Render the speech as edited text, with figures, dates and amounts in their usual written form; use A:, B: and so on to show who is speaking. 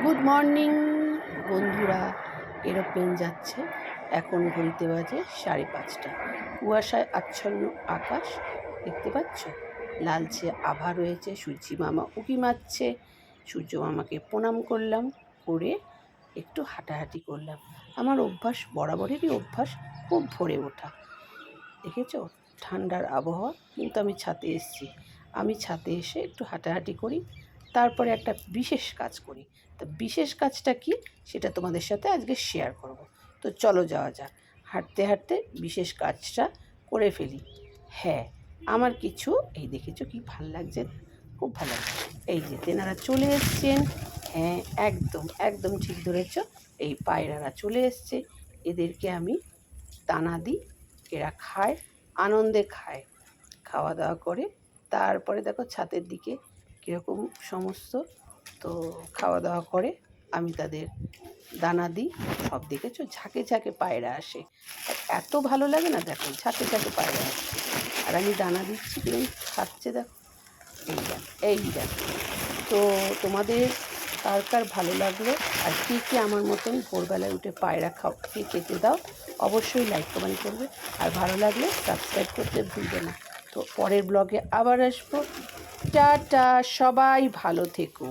A: Good morning বন্ধুরা। Aeroplane যাচ্ছে, এখন ঘড়িতে বাজে 5:30। কুয়াশায় আচ্ছন্ন আকাশ দেখতে পাচ্ছ, লালচে আভা রয়েছে। সূর্যি মামা উঁকি মারছে। সূর্য মামাকে প্রণাম করলাম, করে একটু হাঁটাহাঁটি করলাম। আমার অভ্যাস, বরাবরেরই অভ্যাস, খুব ভোরে ওঠা। দেখেছো, ঠান্ডার আবহাওয়া, কিন্তু আমি ছাদে এসেছি। আমি ছাদে এসে একটু হাঁটাহাঁটি করি, তারপরে একটা বিশেষ কাজ করি। তা বিশেষ কাজটা কি, সেটা তোমাদের সাথে আজকে শেয়ার করব। তো চলো যাওয়া যাক, হাঁটতে হাঁটতে বিশেষ কাজটা করে ফেলি। হ্যাঁ, আমার কিছু, এই দেখেছো কি ভাল লাগছে, খুব ভালো লাগছে। এই যে তেনারা চলে এসছেন। হ্যাঁ, একদম একদম ঠিক ধরেছ, এই পায়রারা চলে এসছে। এদেরকে আমি দানা দিই, এরা খায়, আনন্দে খায়, খাওয়া দাওয়া করে। তারপরে দেখো ছাদের দিকে কীরকম সমস্ত, তো খাওয়া দাওয়া করে আমি তাদের দানা দিই। সব দেখেছো, ঝাঁকে ঝাঁকে পায়রা আসে, আর এত ভালো লাগে না। দেখো ঝাঁকে ঝাঁকে পায়রা আসছে, আর আমি দানা দিচ্ছি, কিরকম খাচ্ছে দেখো। এই দেখো। তো তোমাদের কার কার ভালো লাগলো, আর কে কে আমার মতন ভোরবেলায় উঠে পায়রা খেতে দাও, অবশ্যই লাইক কমেন্ট করবে। আর ভালো লাগলে সাবস্ক্রাইব করতে ভুলবে না। তো পরের ব্লগে আবার আসবো। টাটা, সবাই ভালো থেকো।